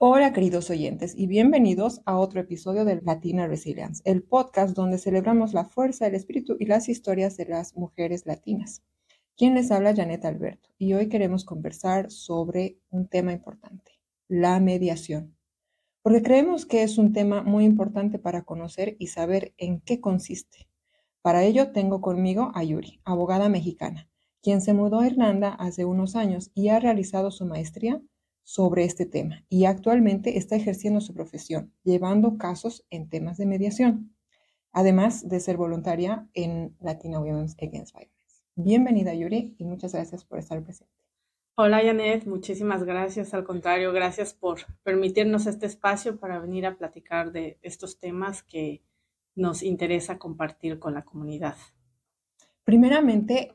Hola queridos oyentes y bienvenidos a otro episodio de Latina Resilience, el podcast donde celebramos la fuerza, el espíritu y las historias de las mujeres latinas. Quien les habla, Janet Alberto, y hoy queremos conversar sobre un tema importante, la mediación, porque creemos que es un tema muy importante para conocer y saber en qué consiste. Para ello tengo conmigo a Yuri, abogada mexicana, quien se mudó a Irlanda hace unos años y ha realizado su maestría sobre este tema y actualmente está ejerciendo su profesión, llevando casos en temas de mediación, además de ser voluntaria en Latina Women Against Violence. Bienvenida, Yuri, y muchas gracias por estar presente. Hola Janet, muchísimas gracias. Al contrario, gracias por permitirnos este espacio para venir a platicar de estos temas que nos interesa compartir con la comunidad. Primeramente,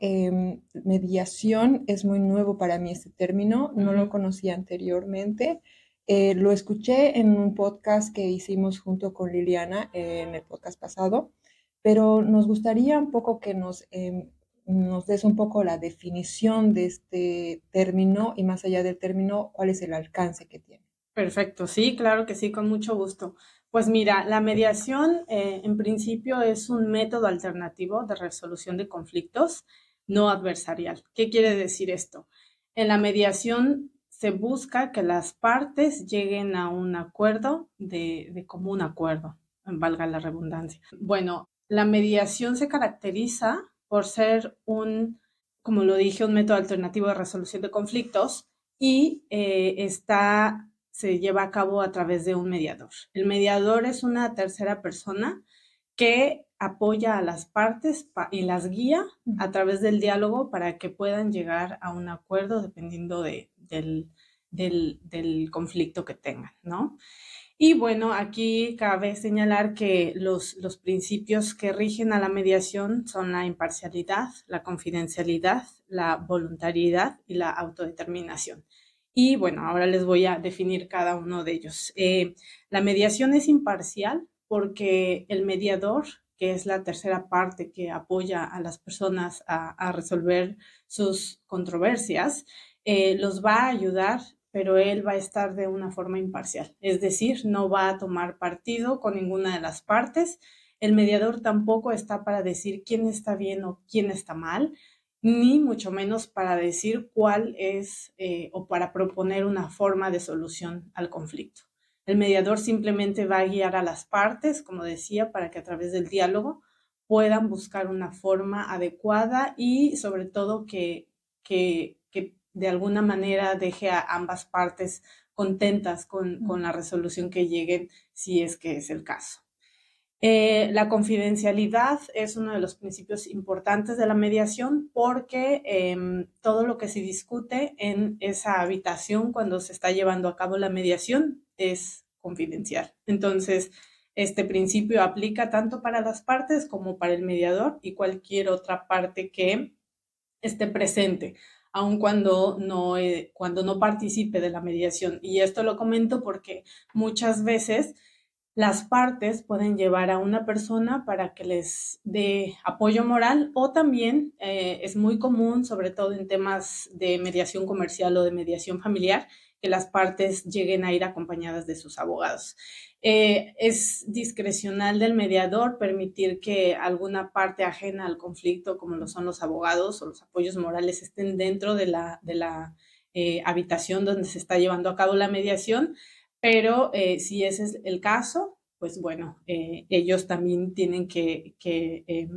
mediación es muy nuevo para mí este término, no lo conocía anteriormente. Lo escuché en un podcast que hicimos junto con Liliana en el podcast pasado, pero nos gustaría un poco que nos des un poco la definición de este término y más allá del término, cuál es el alcance que tiene. Perfecto, sí, claro que sí, con mucho gusto. Pues mira, la mediación en principio es un método alternativo de resolución de conflictos no adversarial. ¿Qué quiere decir esto? En la mediación se busca que las partes lleguen a un acuerdo de común acuerdo, valga la redundancia. Bueno, la mediación se caracteriza por ser como lo dije, un método alternativo de resolución de conflictos y se lleva a cabo a través de un mediador. El mediador es una tercera persona que apoya a las partes y las guía a través del diálogo para que puedan llegar a un acuerdo dependiendo del conflicto que tengan, ¿no? Y bueno, aquí cabe señalar que los principios que rigen a la mediación son la imparcialidad, la confidencialidad, la voluntariedad y la autodeterminación. Y bueno, ahora les voy a definir cada uno de ellos. La mediación es imparcial porque el mediador, que es la tercera parte que apoya a las personas a resolver sus controversias, los va a ayudar, pero él va a estar de una forma imparcial. Es decir, no va a tomar partido con ninguna de las partes. El mediador tampoco está para decir quién está bien o quién está mal, ni mucho menos para decir cuál es o para proponer una forma de solución al conflicto. El mediador simplemente va a guiar a las partes, como decía, para que a través del diálogo puedan buscar una forma adecuada y sobre todo que de alguna manera deje a ambas partes contentas con la resolución que lleguen, si es que es el caso. La confidencialidad es uno de los principios importantes de la mediación porque todo lo que se discute en esa habitación cuando se está llevando a cabo la mediación es confidencial. Entonces, este principio aplica tanto para las partes como para el mediador y cualquier otra parte que esté presente, aun cuando no participe de la mediación. Y esto lo comento porque muchas veces las partes pueden llevar a una persona para que les dé apoyo moral o también es muy común, sobre todo en temas de mediación comercial o de mediación familiar, que las partes lleguen a ir acompañadas de sus abogados. Es discrecional del mediador permitir que alguna parte ajena al conflicto, como lo son los abogados o los apoyos morales, estén dentro de la habitación donde se está llevando a cabo la mediación, pero si ese es el caso, pues bueno, ellos también tienen que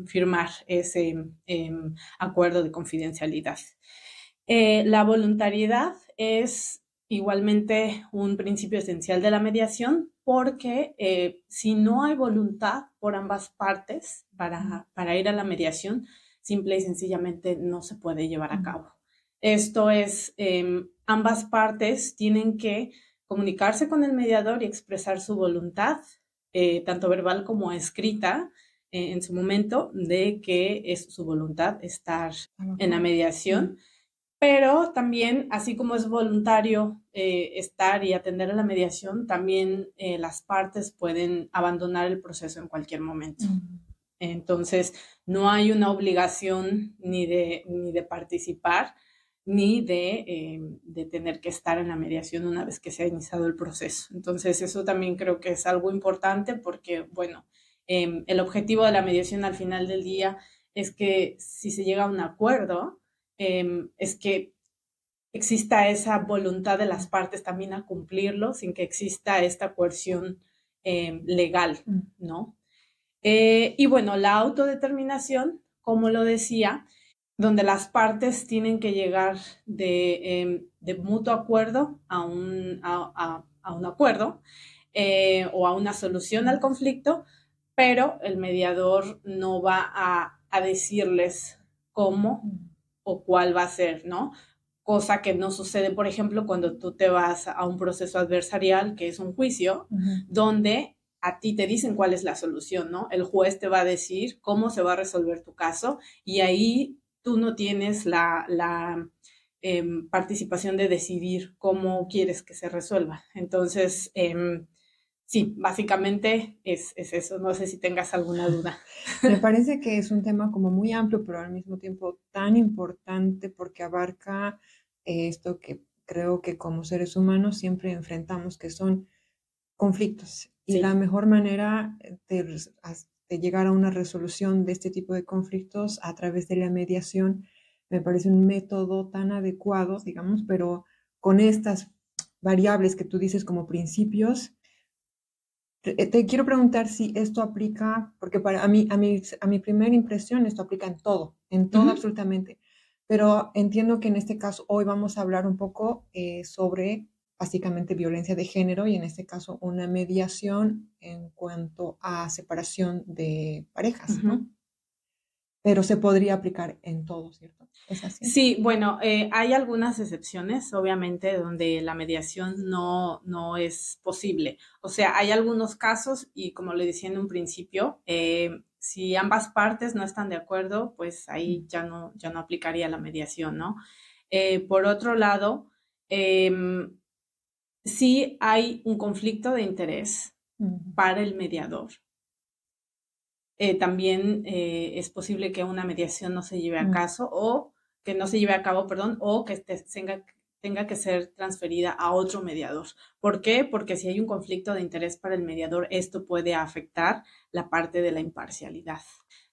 firmar ese acuerdo de confidencialidad. La voluntariedad es igualmente un principio esencial de la mediación porque si no hay voluntad por ambas partes para ir a la mediación, simple y sencillamente no se puede llevar a cabo. Esto es, ambas partes tienen que comunicarse con el mediador y expresar su voluntad, tanto verbal como escrita, en su momento, de que es su voluntad estar en la mediación. Pero también, así como es voluntario estar y atender a la mediación, también las partes pueden abandonar el proceso en cualquier momento. Entonces, no hay una obligación ni de participar, ni de tener que estar en la mediación una vez que se ha iniciado el proceso. Entonces, eso también creo que es algo importante porque, bueno, el objetivo de la mediación al final del día es que si se llega a un acuerdo, es que exista esa voluntad de las partes también a cumplirlo sin que exista esta coerción legal, ¿no? Y bueno, la autodeterminación, como lo decía, donde las partes tienen que llegar de mutuo acuerdo a un acuerdo o a una solución al conflicto, pero el mediador no va a decirles cómo o cuál va a ser, ¿no? Cosa que no sucede, por ejemplo, cuando tú te vas a un proceso adversarial, que es un juicio, donde a ti te dicen cuál es la solución, ¿no? El juez te va a decir cómo se va a resolver tu caso y ahí tú no tienes la participación de decidir cómo quieres que se resuelva. Entonces, sí, básicamente es eso. No sé si tengas alguna duda. Me parece que es un tema como muy amplio, pero al mismo tiempo tan importante porque abarca esto que creo que como seres humanos siempre enfrentamos, que son conflictos. Y Sí. la mejor manera de llegar a una resolución de este tipo de conflictos a través de la mediación me parece un método tan adecuado, digamos, pero con estas variables que tú dices como principios. Te quiero preguntar si esto aplica, porque para a mi primera impresión esto aplica en todo absolutamente. Pero entiendo que en este caso hoy vamos a hablar un poco sobre básicamente violencia de género y en este caso una mediación en cuanto a separación de parejas, ¿no? Pero se podría aplicar en todo, ¿cierto? ¿Es así? Sí, bueno, hay algunas excepciones, obviamente, donde la mediación no es posible. O sea, hay algunos casos y como le decía en un principio, si ambas partes no están de acuerdo, pues ahí ya no aplicaría la mediación, ¿no? Por otro lado, sí hay un conflicto de interés para el mediador. También es posible que una mediación no se lleve a caso o que no se lleve a cabo, perdón, o que tenga que ser transferida a otro mediador. ¿Por qué? Porque si hay un conflicto de interés para el mediador, esto puede afectar la parte de la imparcialidad.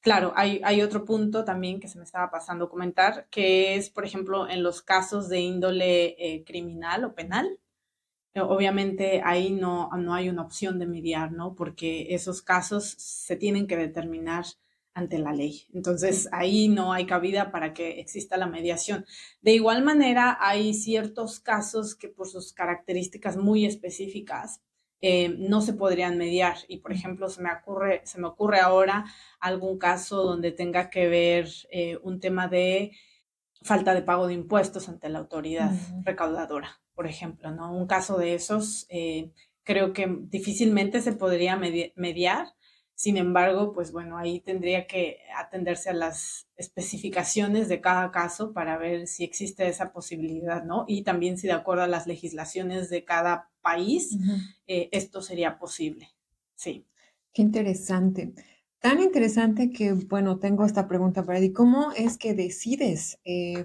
Claro, hay otro punto también que se me estaba pasando a comentar, que es, por ejemplo, en los casos de índole criminal o penal. Obviamente ahí no hay una opción de mediar, ¿no? Porque esos casos se tienen que determinar ante la ley. Entonces ahí no hay cabida para que exista la mediación. De igual manera, hay ciertos casos que por sus características muy específicas no se podrían mediar. Y por ejemplo, se me ocurre ahora algún caso donde tenga que ver un tema de falta de pago de impuestos ante la autoridad recaudadora, por ejemplo, ¿no? Un caso de esos creo que difícilmente se podría mediar. Sin embargo, pues bueno, ahí tendría que atenderse a las especificaciones de cada caso para ver si existe esa posibilidad, ¿no? Y también si de acuerdo a las legislaciones de cada país, esto sería posible. Sí. Qué interesante. Tan interesante que, bueno, tengo esta pregunta para ti. ¿Cómo es que decides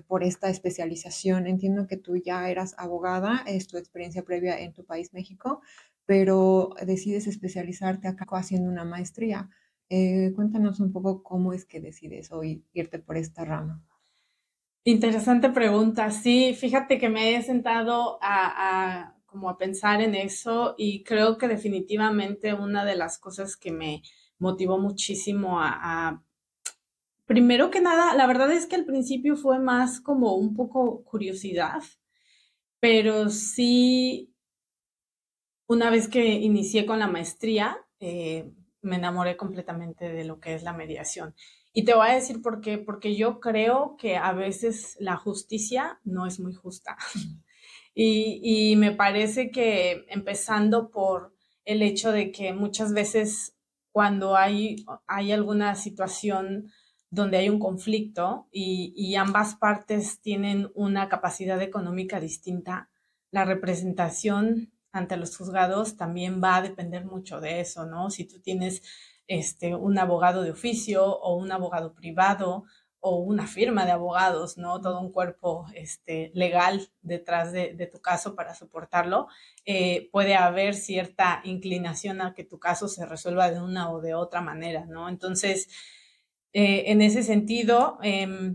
por esta especialización? Entiendo que tú ya eras abogada, es tu experiencia previa en tu país, México, pero decides especializarte acá haciendo una maestría. Cuéntanos un poco cómo es que decides hoy irte por esta rama. Interesante pregunta. Sí, fíjate que me he sentado como a pensar en eso y creo que definitivamente una de las cosas que me motivó muchísimo primero que nada, la verdad es que al principio fue más como un poco curiosidad, pero sí, una vez que inicié con la maestría, me enamoré completamente de lo que es la mediación. Y te voy a decir por qué, porque yo creo que a veces la justicia no es muy justa. Y me parece que empezando por el hecho de que muchas veces cuando hay alguna situación donde hay un conflicto y ambas partes tienen una capacidad económica distinta, la representación ante los juzgados también va a depender mucho de eso, ¿no? Si tú tienes un abogado de oficio o un abogado privado o una firma de abogados, ¿no? Todo un cuerpo legal detrás de tu caso para soportarlo, puede haber cierta inclinación a que tu caso se resuelva de una o de otra manera, ¿no? Entonces, en ese sentido,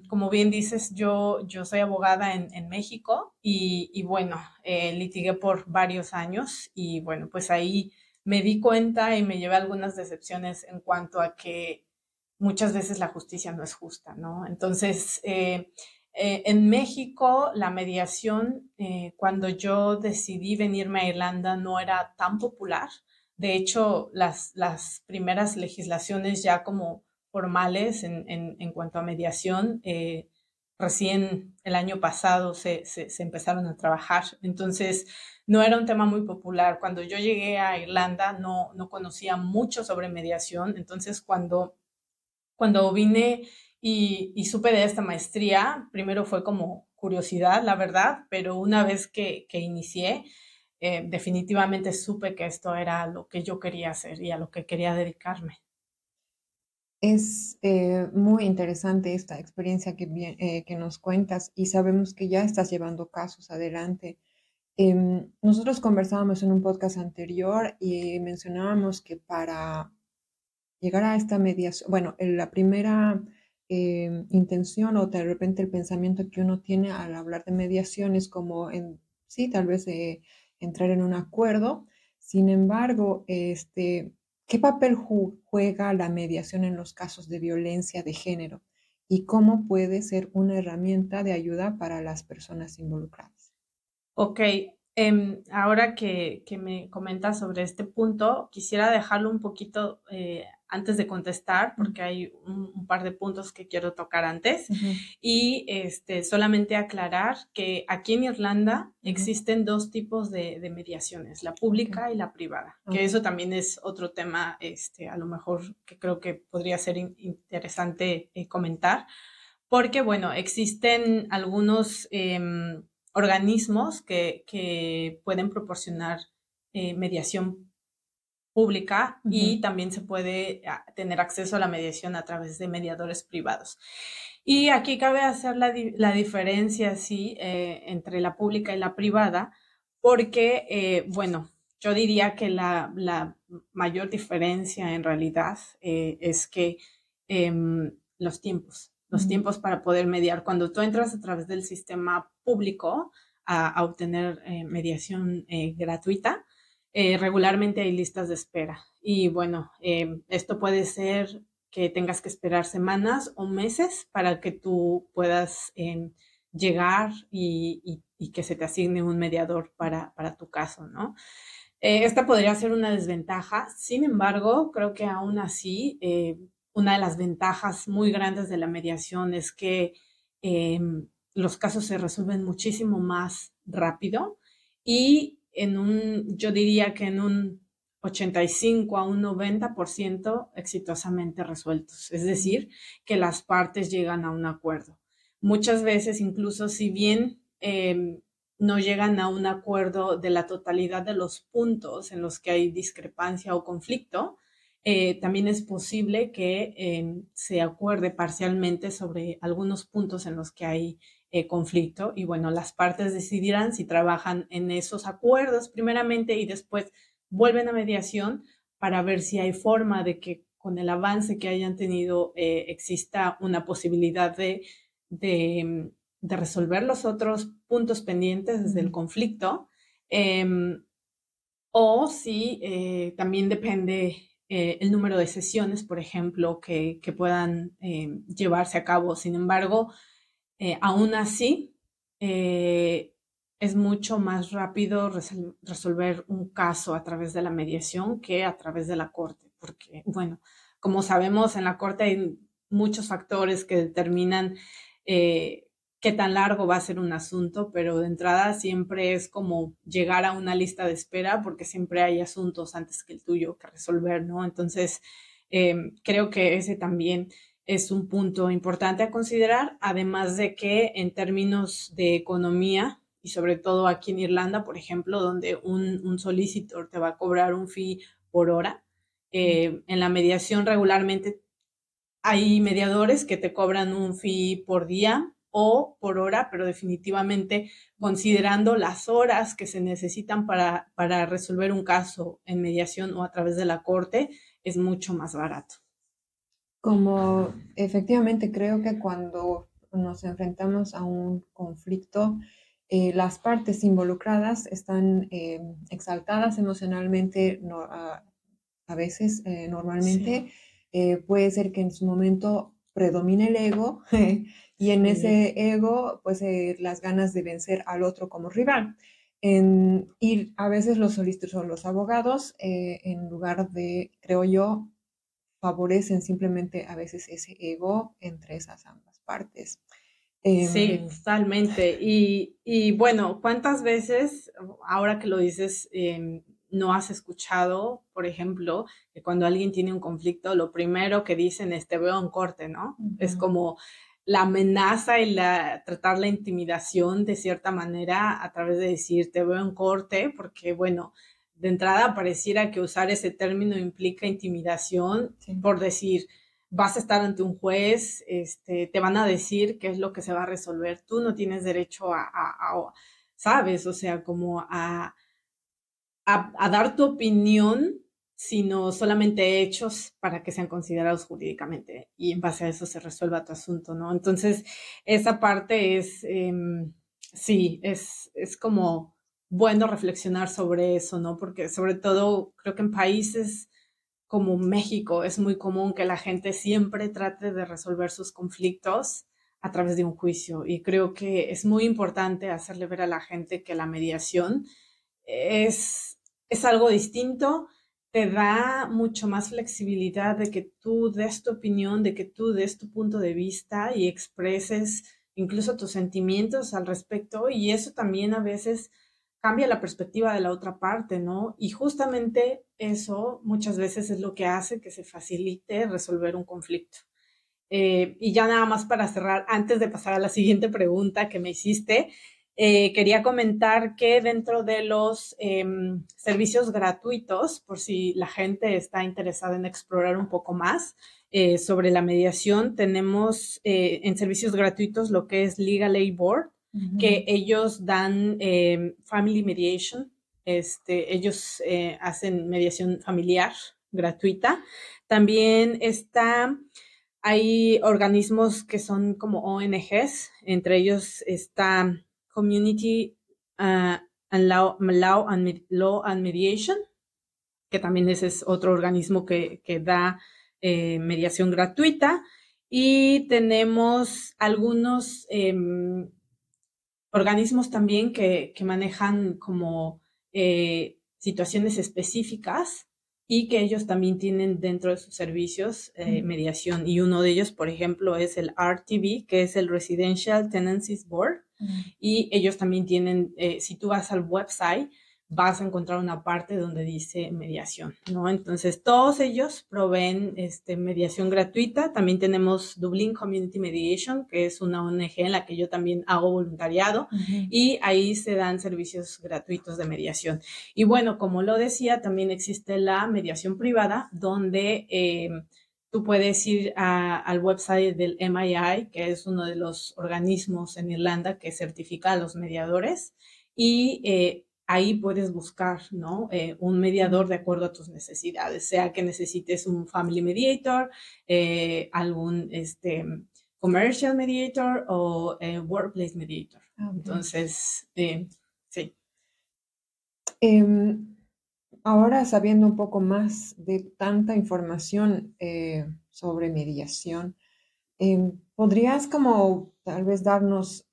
como bien dices, yo soy abogada en México y bueno, litigué por varios años y bueno, pues ahí me di cuenta y me llevé algunas decepciones en cuanto a que muchas veces la justicia no es justa, ¿no? Entonces, en México, la mediación, cuando yo decidí venirme a Irlanda, no era tan popular. De hecho, las primeras legislaciones ya como formales en cuanto a mediación, recién el año pasado se empezaron a trabajar. Entonces, no era un tema muy popular. Cuando yo llegué a Irlanda, no conocía mucho sobre mediación. Entonces, cuando vine y supe de esta maestría, primero fue como curiosidad, la verdad, pero una vez que inicié, definitivamente supe que esto era lo que yo quería hacer y a lo que quería dedicarme. Es muy interesante esta experiencia que nos cuentas y sabemos que ya estás llevando casos adelante. Nosotros conversábamos en un podcast anterior y mencionábamos que para llegar a esta mediación, bueno, la primera intención o de repente el pensamiento que uno tiene al hablar de mediación es como sí, tal vez entrar en un acuerdo. Sin embargo, ¿qué papel juega la mediación en los casos de violencia de género? ¿Y cómo puede ser una herramienta de ayuda para las personas involucradas? Ok, ahora que me comentas sobre este punto, quisiera dejarlo un poquito antes de contestar, porque hay un par de puntos que quiero tocar antes. Y solamente aclarar que aquí en Irlanda existen dos tipos de mediaciones, la pública y la privada, que eso también es otro tema, a lo mejor que creo que podría ser interesante comentar, porque, bueno, existen algunos organismos que pueden proporcionar mediación pública y también se puede tener acceso a la mediación a través de mediadores privados. Y aquí cabe hacer la diferencia, sí, entre la pública y la privada, porque, bueno, yo diría que la mayor diferencia en realidad es que los tiempos para poder mediar. Cuando tú entras a través del sistema público a obtener mediación gratuita, regularmente hay listas de espera. Y bueno, esto puede ser que tengas que esperar semanas o meses para que tú puedas llegar y que se te asigne un mediador para tu caso, ¿no? Esta podría ser una desventaja. Sin embargo, creo que aún así, una de las ventajas muy grandes de la mediación es que los casos se resuelven muchísimo más rápido y yo diría que en un 85 a un 90% exitosamente resueltos. Es decir, que las partes llegan a un acuerdo. Muchas veces, incluso si bien no llegan a un acuerdo de la totalidad de los puntos en los que hay discrepancia o conflicto, también es posible que se acuerde parcialmente sobre algunos puntos en los que hay conflicto y bueno, las partes decidirán si trabajan en esos acuerdos primeramente y después vuelven a mediación para ver si hay forma de que con el avance que hayan tenido exista una posibilidad de resolver los otros puntos pendientes del conflicto, o si también depende el número de sesiones, por ejemplo, que puedan llevarse a cabo. Sin embargo, aún así, es mucho más rápido resolver un caso a través de la mediación que a través de la corte, porque, bueno, como sabemos, en la corte hay muchos factores que determinan qué tan largo va a ser un asunto, pero de entrada siempre es como llegar a una lista de espera porque siempre hay asuntos antes que el tuyo que resolver, ¿no? Entonces, creo que ese también es un punto importante a considerar, además de que en términos de economía, y sobre todo aquí en Irlanda, por ejemplo, donde un solicitor te va a cobrar un fee por hora, en la mediación regularmente Hay mediadores que te cobran un fee por día o por hora, pero definitivamente considerando las horas que se necesitan para resolver un caso en mediación o a través de la corte, es mucho más barato. Como efectivamente creo que cuando nos enfrentamos a un conflicto, las partes involucradas están exaltadas emocionalmente, a veces, Sí, normalmente, puede ser que en su momento predomine el ego y en sí. ese ego, pues las ganas de vencer al otro como rival. Y a veces los solicitos o los abogados, en lugar de, creo yo, favorecen simplemente a veces ese ego entre esas ambas partes. Sí, Em, totalmente. Y bueno, ¿cuántas veces, ahora que lo dices, no has escuchado, por ejemplo, que cuando alguien tiene un conflicto, lo primero que dicen es te veo en corte, ¿no? Es Ujú. como la amenaza y tratar la intimidación de cierta manera a través de decir te veo en corte, porque bueno, de entrada pareciera que usar ese término implica intimidación Sí. por decir vas a estar ante un juez, te van a decir qué es lo que se va a resolver. Tú no tienes derecho ¿sabes? O sea, como a dar tu opinión, sino solamente hechos para que sean considerados jurídicamente y en base a eso se resuelva tu asunto, ¿no? Entonces, esa parte sí, es como bueno reflexionar sobre eso, ¿no? Porque sobre todo creo que en países como México es muy común que la gente siempre trate de resolver sus conflictos a través de un juicio y creo que es muy importante hacerle ver a la gente que la mediación es algo distinto, te da mucho más flexibilidad de que tú des tu opinión, de que tú des tu punto de vista y expreses incluso tus sentimientos al respecto y eso también a veces cambia la perspectiva de la otra parte, ¿no? Y justamente eso muchas veces es lo que hace que se facilite resolver un conflicto. Y ya nada más para cerrar, antes de pasar a la siguiente pregunta que me hiciste, quería comentar que dentro de los servicios gratuitos, por si la gente está interesada en explorar un poco más sobre la mediación, tenemos en servicios gratuitos lo que es Legal Aid Board, que ellos dan Family Mediation, ellos hacen mediación familiar gratuita. También está hay organismos que son como ONGs, entre ellos está Community Law and Mediation, que también ese es otro organismo que da mediación gratuita. Y tenemos algunos organismos también que manejan como situaciones específicas y que ellos también tienen dentro de sus servicios mediación. Y uno de ellos, por ejemplo, es el RTB, que es el Residential Tenancies Board. Y ellos también tienen, si tú vas al website, vas a encontrar una parte donde dice mediación, ¿no? Entonces, todos ellos proveen mediación gratuita. También tenemos Dublin Community Mediation, que es una ONG en la que yo también hago voluntariado, y ahí se dan servicios gratuitos de mediación. Y bueno, como lo decía, también existe la mediación privada, donde tú puedes ir al website del MII, que es uno de los organismos en Irlanda que certifica a los mediadores, y ahí puedes buscar, ¿no? Un mediador de acuerdo a tus necesidades, sea que necesites un family mediator, algún commercial mediator o workplace mediator. Entonces, sí. Ahora, sabiendo un poco más de tanta información sobre mediación, ¿podrías como tal vez darnos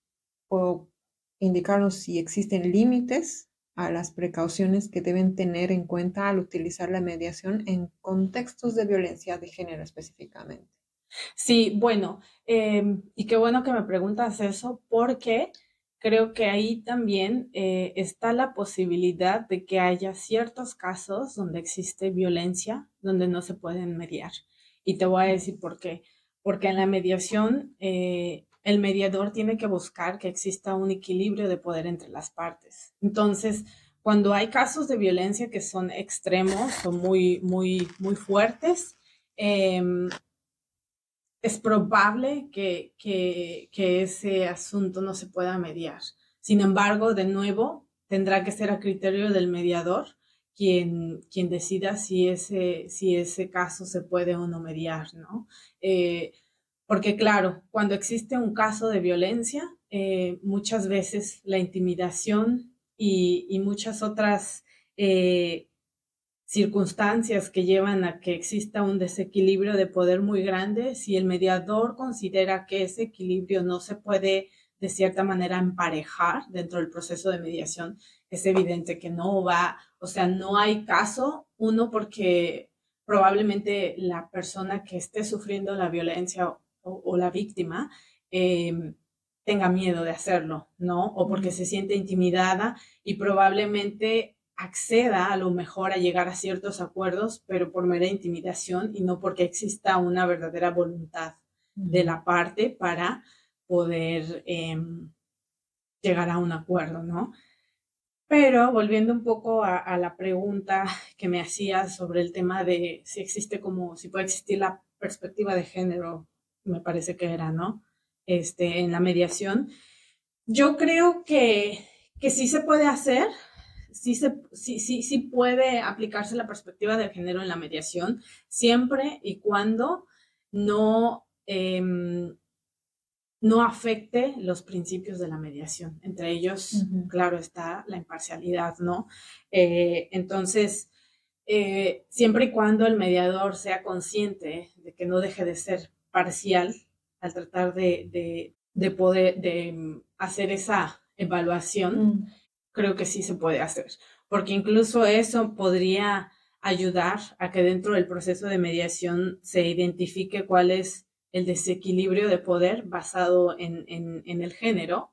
o indicarnos si existen límites a las precauciones que deben tener en cuenta al utilizar la mediación en contextos de violencia de género específicamente? Sí, bueno, y qué bueno que me preguntas eso porque creo que ahí también está la posibilidad de que haya ciertos casos donde existe violencia, donde no se pueden mediar. Y te voy a decir por qué. Porque en la mediación, el mediador tiene que buscar que exista un equilibrio de poder entre las partes. Entonces, cuando hay casos de violencia que son extremos o muy, muy, muy fuertes, es probable que ese asunto no se pueda mediar. Sin embargo, de nuevo, tendrá que ser a criterio del mediador quien decida si ese caso se puede o no mediar, ¿no? Porque claro, cuando existe un caso de violencia, muchas veces la intimidación y muchas otras circunstancias que llevan a que exista un desequilibrio de poder muy grande, si el mediador considera que ese equilibrio no se puede de cierta manera emparejar dentro del proceso de mediación, es evidente que no va, o sea, no hay caso, uno, porque probablemente la persona que esté sufriendo la violencia o la víctima tenga miedo de hacerlo, ¿no? O porque se siente intimidada y probablemente acceda a lo mejor a llegar a ciertos acuerdos, pero por mera intimidación y no porque exista una verdadera voluntad de la parte para poder llegar a un acuerdo, ¿no? Pero volviendo un poco a la pregunta que me hacías sobre el tema de si existe si puede existir la perspectiva de género, me parece que era, ¿no? En la mediación. Yo creo que sí se puede hacer, sí puede aplicarse la perspectiva de género en la mediación, siempre y cuando no, no afecte los principios de la mediación. Entre ellos, claro, está la imparcialidad, ¿no? Entonces, siempre y cuando el mediador sea consciente de que no deje de ser parcial al tratar de poder hacer esa evaluación, creo que sí se puede hacer, porque incluso eso podría ayudar a que dentro del proceso de mediación se identifique cuál es el desequilibrio de poder basado en el género,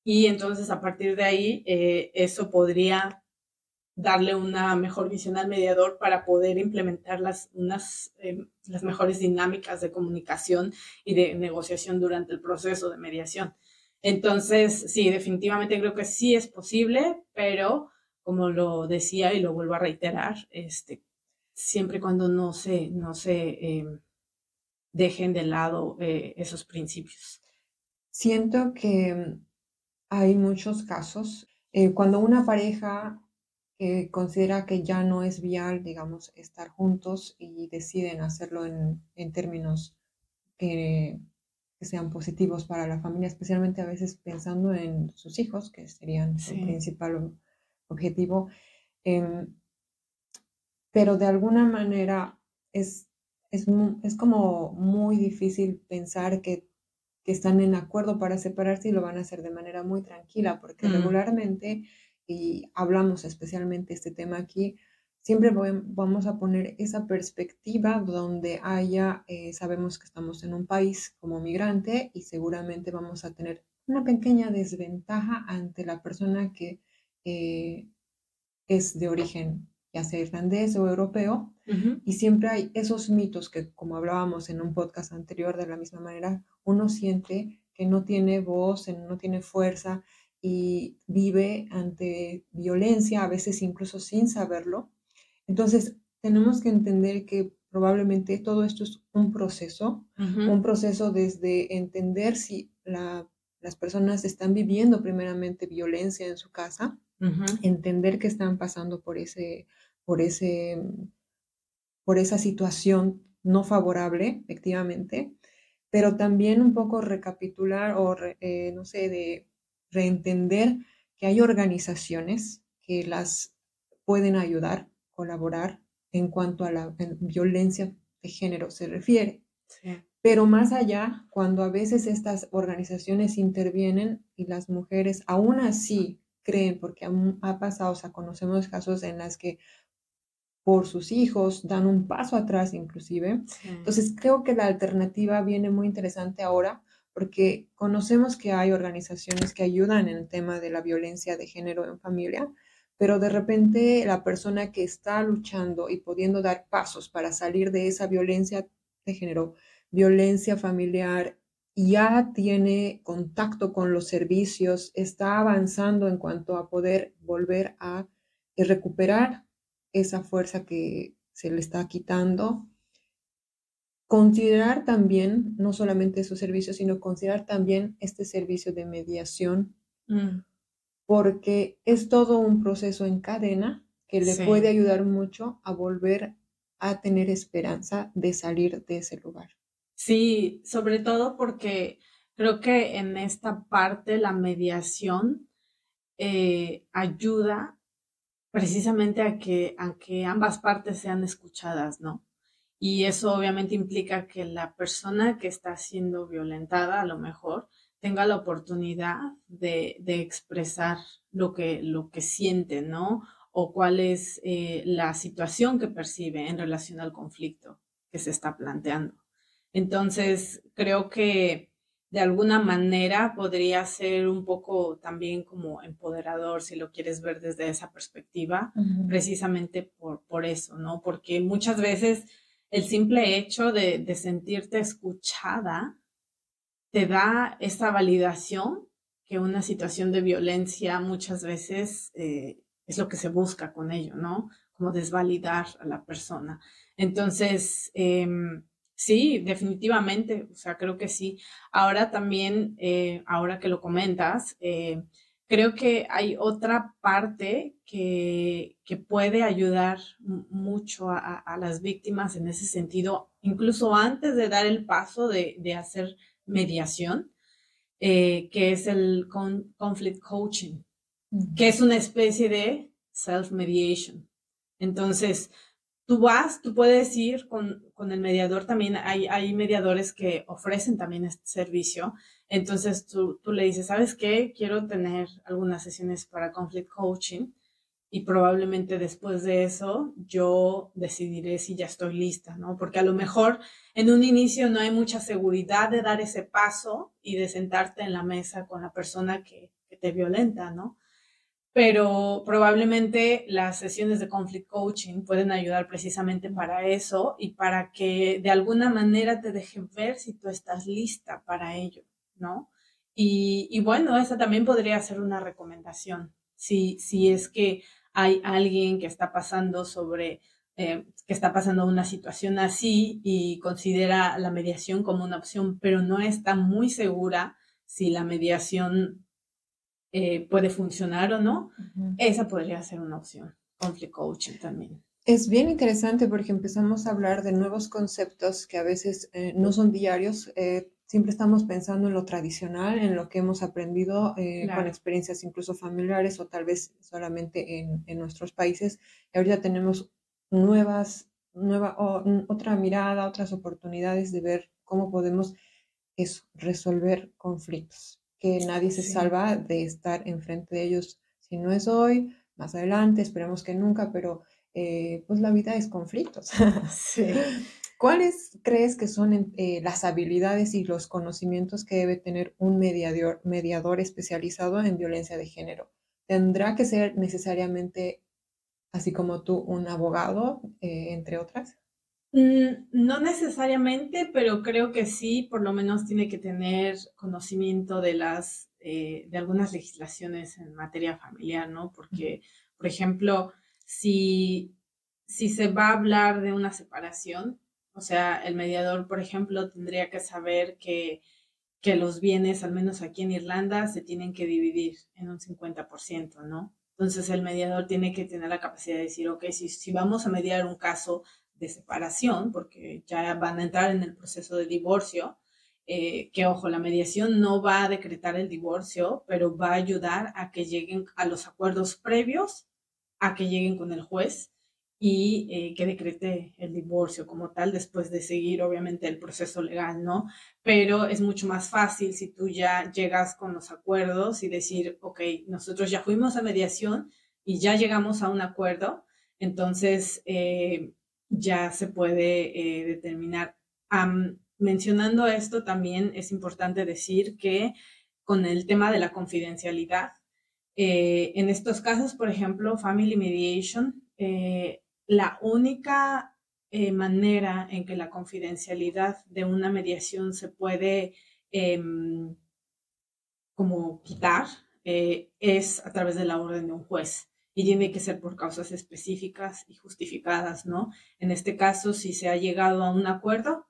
y entonces a partir de ahí eso podría darle una mejor visión al mediador para poder implementar las mejores dinámicas de comunicación y de negociación durante el proceso de mediación. Entonces, sí, definitivamente creo que sí es posible, pero como lo decía y lo vuelvo a reiterar, siempre y cuando no se dejen de lado esos principios. Siento que hay muchos casos cuando una pareja considera que ya no es vial, digamos, estar juntos y deciden hacerlo en términos que sean positivos para la familia, especialmente a veces pensando en sus hijos, que serían su principal objetivo. Pero de alguna manera es como muy difícil pensar que están en acuerdo para separarse y lo van a hacer de manera muy tranquila, porque regularmente, y hablamos especialmente este tema aquí, siempre vamos a poner esa perspectiva donde haya, sabemos que estamos en un país como migrante y seguramente vamos a tener una pequeña desventaja ante la persona que es de origen ya sea irlandés o europeo, y siempre hay esos mitos que, como hablábamos en un podcast anterior, de la misma manera, uno siente que no tiene voz, no tiene fuerza y vive ante violencia, a veces incluso sin saberlo. Entonces, tenemos que entender que probablemente todo esto es un proceso desde entender si las personas están viviendo primeramente violencia en su casa, entender que están pasando por esa situación no favorable, efectivamente, pero también un poco recapitular o, no sé, de reentender que hay organizaciones que las pueden ayudar, colaborar en cuanto a la violencia de género se refiere. Sí. Pero más allá, cuando a veces estas organizaciones intervienen y las mujeres aún así creen, porque ha pasado, o sea, conocemos casos en las que por sus hijos dan un paso atrás inclusive. Sí. Entonces creo que la alternativa viene muy interesante ahora porque conocemos que hay organizaciones que ayudan en el tema de la violencia de género en familia, pero de repente la persona que está luchando y pudiendo dar pasos para salir de esa violencia de género, violencia familiar, ya tiene contacto con los servicios, está avanzando en cuanto a poder volver a recuperar esa fuerza que se le está quitando, considerar también, no solamente su servicio, sino considerar también este servicio de mediación, porque es todo un proceso en cadena que le puede Sí. ayudar mucho a volver a tener esperanza de salir de ese lugar. Sí, sobre todo porque creo que en esta parte la mediación ayuda precisamente a que ambas partes sean escuchadas, ¿no? Y eso obviamente implica que la persona que está siendo violentada a lo mejor tenga la oportunidad de expresar lo que siente, ¿no? O cuál es la situación que percibe en relación al conflicto que se está planteando. Entonces, creo que de alguna manera podría ser un poco también como empoderador, si lo quieres ver desde esa perspectiva, precisamente por eso, ¿no? Porque muchas veces el simple hecho de sentirte escuchada te da esa validación que una situación de violencia muchas veces es lo que se busca con ello, ¿no? Como desvalidar a la persona. Entonces, sí, definitivamente, o sea, creo que sí. Ahora también, ahora que lo comentas, creo que hay otra parte que puede ayudar mucho a las víctimas en ese sentido, incluso antes de dar el paso de hacer mediación, que es el conflict coaching, que es una especie de self-mediation. Entonces, tú puedes ir con el mediador también, hay mediadores que ofrecen también este servicio, entonces tú le dices, ¿sabes qué? Quiero tener algunas sesiones para conflict coaching y probablemente después de eso yo decidiré si ya estoy lista, ¿no? Porque a lo mejor en un inicio no hay mucha seguridad de dar ese paso y de sentarte en la mesa con la persona que te violenta, ¿no? Pero probablemente las sesiones de conflict coaching pueden ayudar precisamente para eso y para que de alguna manera te dejen ver si tú estás lista para ello, ¿no? Y bueno, esa también podría ser una recomendación. Si es que hay alguien que está pasando que está pasando una situación así y considera la mediación como una opción, pero no está muy segura si la mediación puede funcionar o no, esa podría ser una opción. Conflict coaching también. Es bien interesante porque empezamos a hablar de nuevos conceptos que a veces no son diarios. Siempre estamos pensando en lo tradicional, en lo que hemos aprendido con experiencias incluso familiares o tal vez solamente en nuestros países. Y ahorita tenemos otra mirada, otras oportunidades de ver cómo podemos resolver conflictos, que nadie se salva de estar enfrente de ellos. Si no es hoy, más adelante, esperemos que nunca, pero pues la vida es conflictos. Sí. ¿Cuáles crees que son las habilidades y los conocimientos que debe tener un mediador especializado en violencia de género? ¿Tendrá que ser necesariamente, así como tú, un abogado, entre otras? No necesariamente, pero creo que sí, por lo menos tiene que tener conocimiento de algunas legislaciones en materia familiar, ¿no? Porque, por ejemplo, si se va a hablar de una separación, o sea, el mediador, por ejemplo, tendría que saber que los bienes, al menos aquí en Irlanda, se tienen que dividir en un 50%, ¿no? Entonces el mediador tiene que tener la capacidad de decir, ok, si vamos a mediar un caso de separación, porque ya van a entrar en el proceso de divorcio, que ojo, la mediación no va a decretar el divorcio, pero va a ayudar a que lleguen a los acuerdos previos, a que lleguen con el juez y que decrete el divorcio como tal, después de seguir obviamente el proceso legal, ¿no? Pero es mucho más fácil si tú ya llegas con los acuerdos y decir, ok, nosotros ya fuimos a mediación y ya llegamos a un acuerdo, entonces ya se puede determinar. Mencionando esto, también es importante decir que con el tema de la confidencialidad, en estos casos, por ejemplo, Family Mediation, la única manera en que la confidencialidad de una mediación se puede como quitar es a través de la orden de un juez y tiene que ser por causas específicas y justificadas, ¿no? En este caso, si se ha llegado a un acuerdo,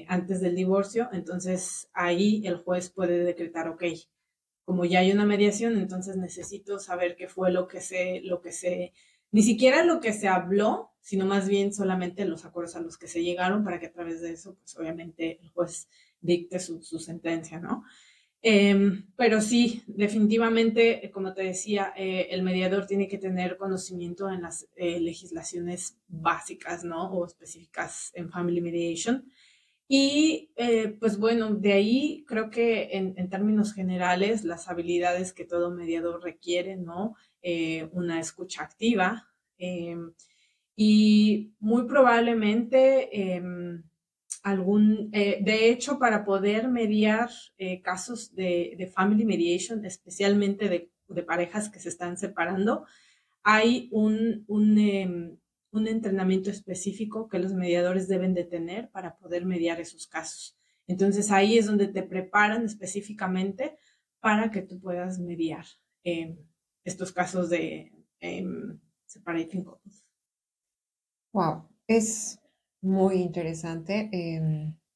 antes del divorcio, entonces ahí el juez puede decretar, ok, como ya hay una mediación, entonces necesito saber qué fue ni siquiera lo que se habló, sino más bien solamente los acuerdos a los que se llegaron para que a través de eso, pues obviamente el juez dicte su sentencia, ¿no? Pero sí, definitivamente, como te decía, el mediador tiene que tener conocimiento en las legislaciones básicas, ¿no? O específicas en Family Mediation. Y pues bueno, de ahí creo que en términos generales, las habilidades que todo mediador requiere, ¿no? Una escucha activa y muy probablemente de hecho, para poder mediar casos de family mediation, especialmente de parejas que se están separando, hay un entrenamiento específico que los mediadores deben de tener para poder mediar esos casos. Entonces ahí es donde te preparan específicamente para que tú puedas mediar estos casos de separating couples. Wow, es muy interesante.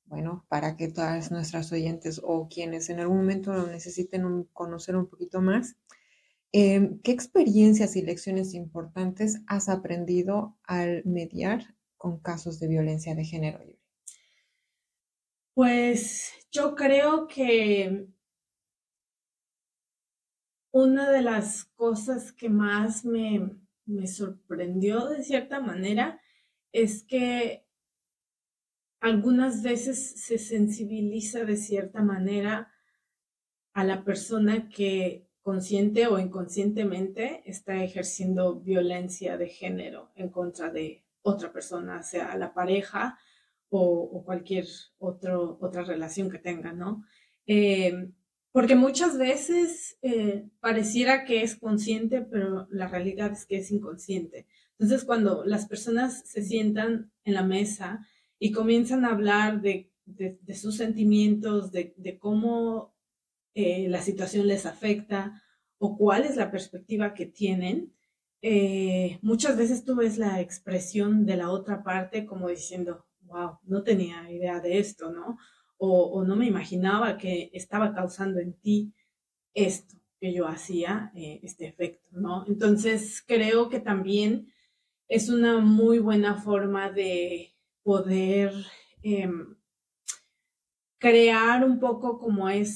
Bueno, para que todas nuestras oyentes o quienes en algún momento lo necesiten conocer un poquito más, ¿qué experiencias y lecciones importantes has aprendido al mediar con casos de violencia de género? Pues yo creo que una de las cosas que más me sorprendió de cierta manera es que algunas veces se sensibiliza de cierta manera a la persona que consciente o inconscientemente está ejerciendo violencia de género en contra de otra persona, sea la pareja o cualquier otra relación que tenga, ¿no? Porque muchas veces pareciera que es consciente, pero la realidad es que es inconsciente. Entonces, cuando las personas se sientan en la mesa y comienzan a hablar de sus sentimientos, de cómo la situación les afecta o cuál es la perspectiva que tienen, muchas veces tú ves la expresión de la otra parte como diciendo, wow, no tenía idea de esto, ¿no? O no me imaginaba que estaba causando en ti esto que yo hacía, este efecto, ¿no? Entonces creo que también es una muy buena forma de poder eh, crear un poco como eh,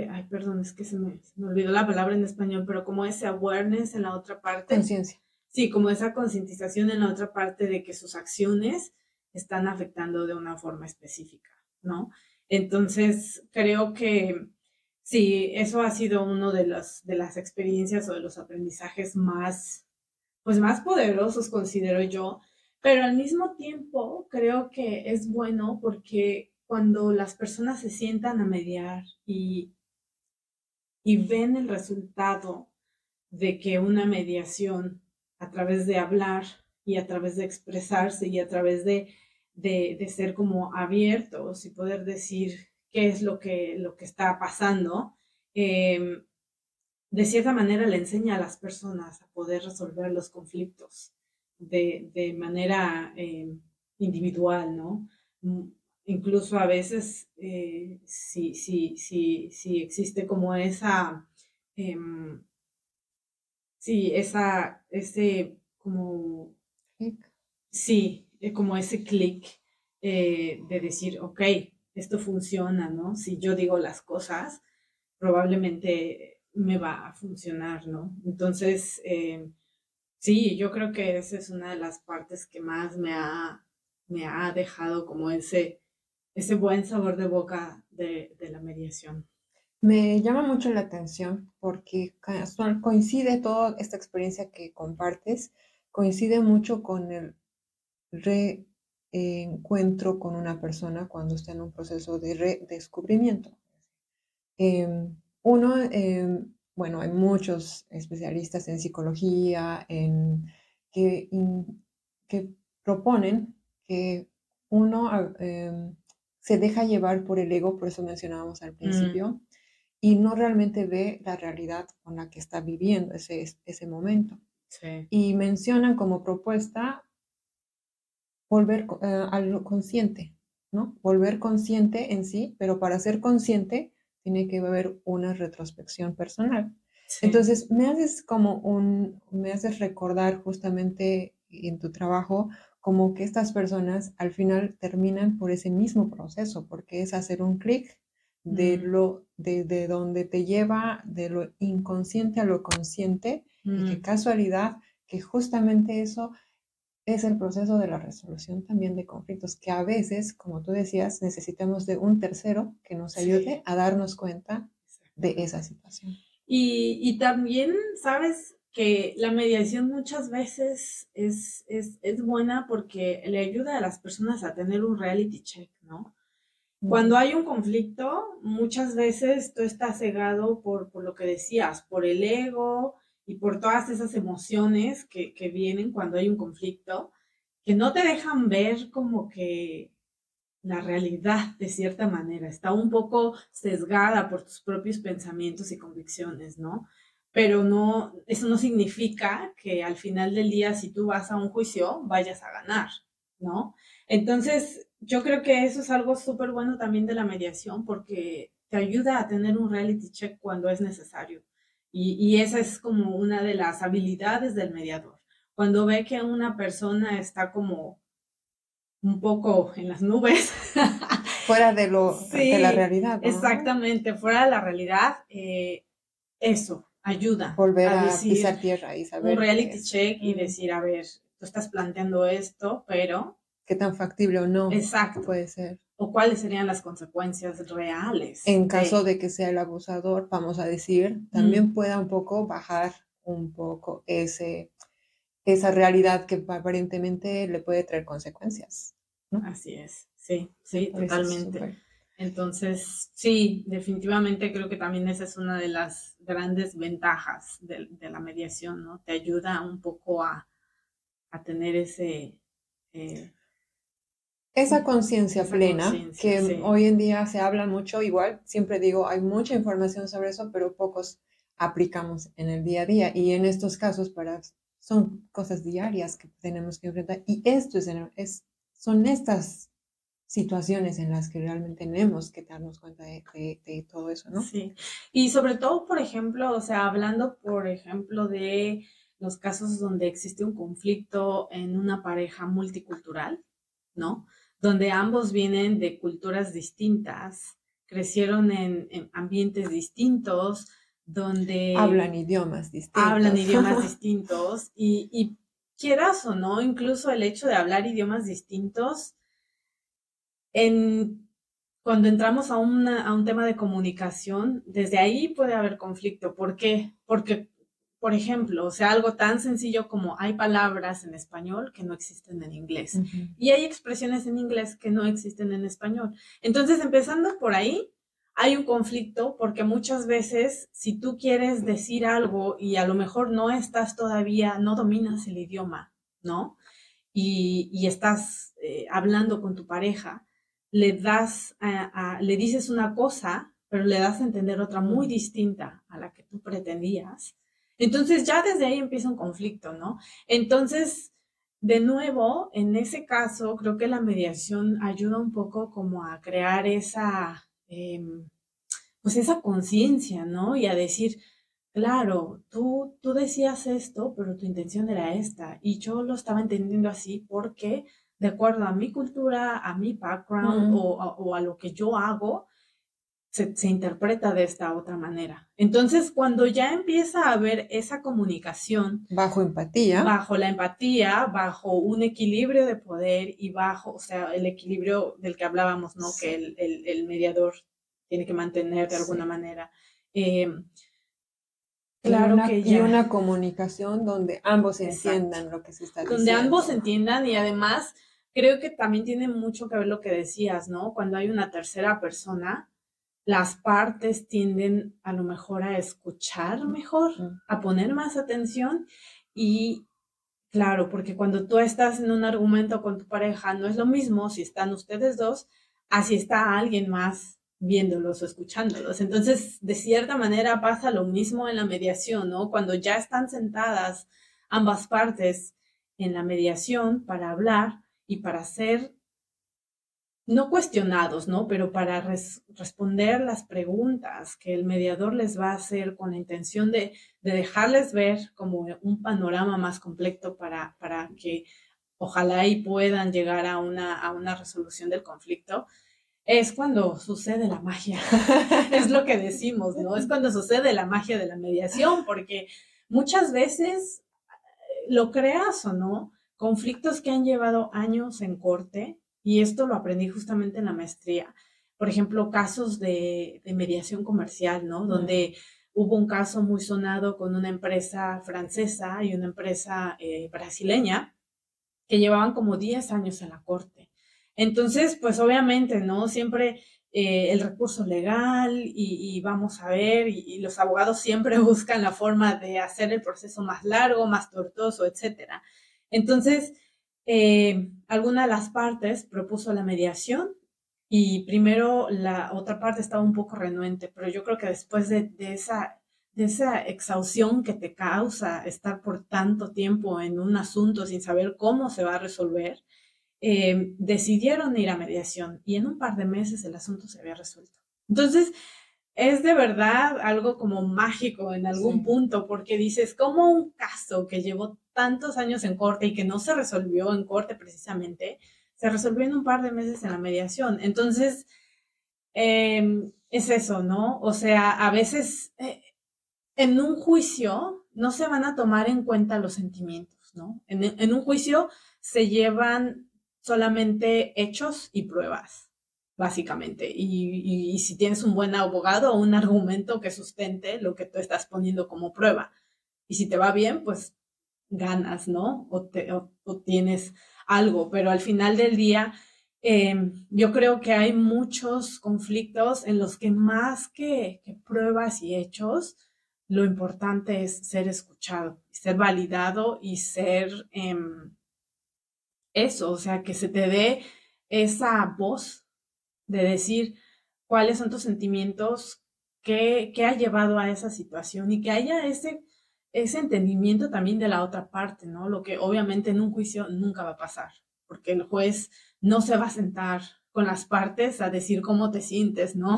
ay, perdón, es que se me olvidó la palabra en español, pero como ese awareness en la otra parte. Conciencia. Sí, como esa concientización en la otra parte de que sus acciones están afectando de una forma específica, ¿no? Entonces, creo que sí, eso ha sido uno de las experiencias o de los aprendizajes más, pues más poderosos, considero yo, pero al mismo tiempo creo que es bueno porque cuando las personas se sientan a mediar y ven el resultado de que una mediación a través de hablar y a través de expresarse y a través de ser como abiertos y poder decir qué es lo que está pasando, de cierta manera le enseña a las personas a poder resolver los conflictos de manera individual, ¿no? Incluso a veces si existe como eh, como, Clic. sí, como ese clic de decir, ok, esto funciona, ¿no? Si yo digo las cosas, probablemente me va a funcionar, ¿no? Entonces, sí, yo creo que esa es una de las partes que más me ha dejado como ese buen sabor de boca de la mediación. Me llama mucho la atención porque casual coincide toda esta experiencia que compartes, coincide mucho con el reencuentro con una persona cuando está en un proceso de redescubrimiento. Uno, bueno, hay muchos especialistas en psicología que, que proponen que uno se deja llevar por el ego, por eso mencionábamos al principio, y no realmente ve la realidad con la que está viviendo ese momento. Sí. Y mencionan como propuesta volver a lo consciente, ¿no? Volver consciente en sí, pero para ser consciente tiene que haber una retrospección personal. Sí. Entonces, me haces recordar justamente en tu trabajo como que estas personas al final terminan por ese mismo proceso, porque es hacer un clic de donde te lleva de lo inconsciente a lo consciente, y qué casualidad que justamente eso es el proceso de la resolución también de conflictos, que a veces, como tú decías, necesitamos de un tercero que nos ayude a darnos cuenta de esa situación. Y también, sabes que la mediación muchas veces es buena porque le ayuda a las personas a tener un reality check, ¿no? Cuando hay un conflicto, muchas veces tú estás cegado por lo que decías, por el ego y por todas esas emociones que vienen cuando hay un conflicto, que no te dejan ver como que la realidad de cierta manera. Está un poco sesgada por tus propios pensamientos y convicciones, ¿no? Pero no, eso no significa que al final del día, si tú vas a un juicio, vayas a ganar, ¿no? Entonces, yo creo que eso es algo súper bueno también de la mediación porque te ayuda a tener un reality check cuando es necesario. Y esa es como una de las habilidades del mediador. Cuando ve que una persona está como un poco en las nubes. Fuera de la Sí, realidad, ¿no? exactamente, fuera de la realidad, eso ayuda Volver a a pisar decir tierra y un saber qué reality es. check y decir, a ver, tú estás planteando esto, pero Qué tan factible o no exacto, puede ser. o cuáles serían las consecuencias reales En caso de que sea el abusador, vamos a decir, también pueda un poco bajar un poco esa realidad que aparentemente le puede traer consecuencias, ¿no? Así es, sí, Me sí, parece totalmente. súper. Entonces, sí, definitivamente creo que también esa es una de las grandes ventajas de la mediación, ¿no? Te ayuda un poco a tener eh, Esa conciencia esa plena conciencia, que sí. hoy en día se habla mucho, igual, siempre digo, hay mucha información sobre eso, pero pocos aplicamos en el día a día. Y en estos casos son cosas diarias que tenemos que enfrentar. Y son estas situaciones en las que realmente tenemos que darnos cuenta de todo eso, ¿no? Sí, y sobre todo, por ejemplo, o sea, hablando, por ejemplo, de los casos donde existe un conflicto en una pareja multicultural, ¿no? Donde ambos vienen de culturas distintas, crecieron en ambientes distintos, donde Hablan idiomas hablan distintos. idiomas distintos y quieras o no, incluso el hecho de hablar idiomas distintos en cuando entramos a un tema de comunicación, desde ahí puede haber conflicto. ¿Por qué? Porque, por ejemplo, o sea, algo tan sencillo como hay palabras en español que no existen en inglés y hay expresiones en inglés que no existen en español. Entonces, empezando por ahí, hay un conflicto porque muchas veces si tú quieres decir algo y a lo mejor no estás todavía, no dominas el idioma, ¿no? Y estás hablando con tu pareja, le dices una cosa, pero le das a entender otra muy distinta a la que tú pretendías. Entonces ya desde ahí empieza un conflicto, ¿no? Entonces, de nuevo, en ese caso, creo que la mediación ayuda un poco como a crear pues esa conciencia, ¿no? Y a decir, claro, tú decías esto, pero tu intención era esta. Y yo lo estaba entendiendo así porque, de acuerdo a mi cultura, a mi background o a lo que yo hago, se interpreta de esta otra manera. Entonces, cuando ya empieza a haber esa comunicación, Bajo empatía. bajo la empatía, bajo un equilibrio de poder y bajo, o sea, el equilibrio del que hablábamos, ¿no? Sí. Que el mediador tiene que mantener de alguna Sí. manera. Y Claro que ya. una comunicación donde ambos Exacto. entiendan lo que se está Donde ambos diciendo. entiendan y además creo que también tiene mucho que ver lo que decías, ¿no? Cuando hay una tercera persona, las partes tienden a lo mejor a escuchar mejor, a poner más atención y claro, porque cuando tú estás en un argumento con tu pareja, no es lo mismo si están ustedes dos, así está alguien más viéndolos o escuchándolos. Entonces, de cierta manera pasa lo mismo en la mediación, ¿no? Cuando ya están sentadas ambas partes en la mediación para hablar y para ser no cuestionados, ¿no? Pero para responder las preguntas que el mediador les va a hacer con la intención de dejarles ver como un panorama más completo para que ojalá y puedan llegar a una resolución del conflicto, es cuando sucede la magia. Es lo que decimos, ¿no? Es cuando sucede la magia de la mediación, porque muchas veces, lo creas o no, conflictos que han llevado años en corte, y esto lo aprendí justamente en la maestría. Por ejemplo, casos de mediación comercial, ¿no? Donde hubo un caso muy sonado con una empresa francesa y una empresa brasileña que llevaban como 10 años en la corte. Entonces, pues obviamente, ¿no? Siempre el recurso legal y vamos a ver, y los abogados siempre buscan la forma de hacer el proceso más largo, más tortuoso, etcétera. Entonces, alguna de las partes propuso la mediación y primero la otra parte estaba un poco renuente, pero yo creo que después de esa exhaustión que te causa estar por tanto tiempo en un asunto sin saber cómo se va a resolver, decidieron ir a mediación y en un par de meses el asunto se había resuelto. Entonces, es de verdad algo como mágico en algún punto, porque dices, como un caso que llevó tantos años en corte y que no se resolvió en corte precisamente, se resolvió en un par de meses en la mediación. Entonces, es eso, ¿no? O sea, a veces en un juicio no se van a tomar en cuenta los sentimientos, ¿no? En un juicio se llevan solamente hechos y pruebas, básicamente. Y si tienes un buen abogado o un argumento que sustente lo que tú estás poniendo como prueba. Y si te va bien, pues ganas, ¿no? O tienes algo, pero al final del día, yo creo que hay muchos conflictos en los que más que pruebas y hechos, lo importante es ser escuchado, ser validado y ser eso, o sea, que se te dé esa voz de decir cuáles son tus sentimientos, qué ha llevado a esa situación y que haya ese entendimiento también de la otra parte, ¿no? Lo que obviamente en un juicio nunca va a pasar, porque el juez no se va a sentar con las partes a decir cómo te sientes, ¿no?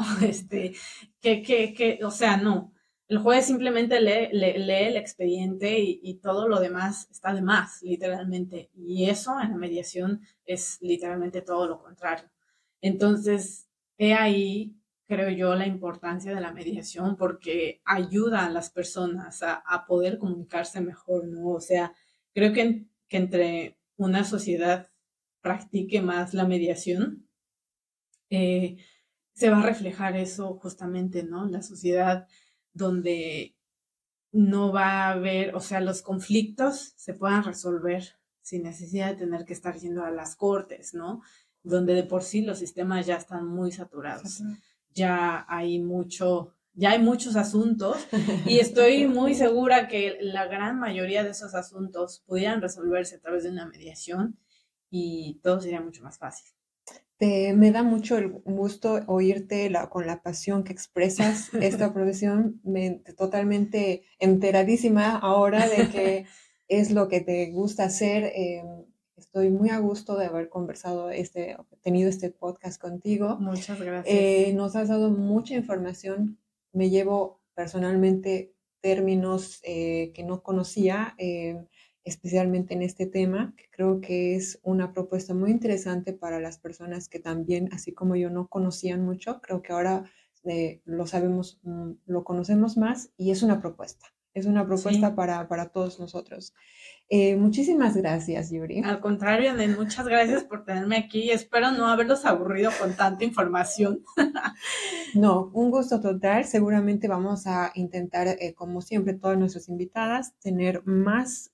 O sea, no. El juez simplemente lee el expediente y todo lo demás está de más, literalmente. Y eso en la mediación es literalmente todo lo contrario. Entonces, he ahí, creo yo, la importancia de la mediación porque ayuda a las personas a poder comunicarse mejor, ¿no? O sea, creo que entre una sociedad practique más la mediación, eh, se va a reflejar eso justamente, ¿no? La sociedad donde no va a haber, o sea, los conflictos se puedan resolver sin necesidad de tener que estar yendo a las cortes, ¿no? Donde de por sí los sistemas ya están muy saturados. Ya hay muchos asuntos y estoy muy segura que la gran mayoría de esos asuntos pudieran resolverse a través de una mediación y todo sería mucho más fácil. Me da mucho el gusto oírte con la pasión que expresas esta profesión, totalmente enteradísima ahora de que es lo que te gusta hacer. Estoy muy a gusto de haber tenido este podcast contigo. Muchas gracias. Nos has dado mucha información. Me llevo personalmente términos que no conocía, especialmente en este tema, que creo que es una propuesta muy interesante para las personas que también, así como yo, no conocían mucho. Creo que ahora lo sabemos, lo conocemos más y es una propuesta. Es una propuesta Sí. para todos nosotros. Muchísimas gracias, Yuri. Al contrario, Nen, muchas gracias por tenerme aquí. Espero no haberlos aburrido con tanta información. No, un gusto total. Seguramente vamos a intentar, como siempre, todas nuestras invitadas, tener más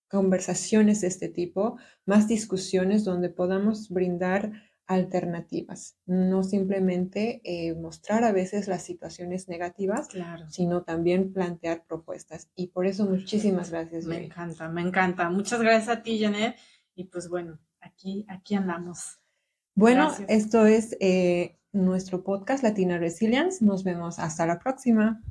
conversaciones de este tipo, más discusiones donde podamos brindar alternativas, no simplemente mostrar a veces las situaciones negativas, Claro. sino también plantear propuestas. Y por eso muchísimas gracias. Me encanta, me encanta. Muchas gracias a ti, Janet. Y pues bueno, aquí andamos. Bueno, Gracias. esto es nuestro podcast Latina Resilience. Nos vemos hasta la próxima.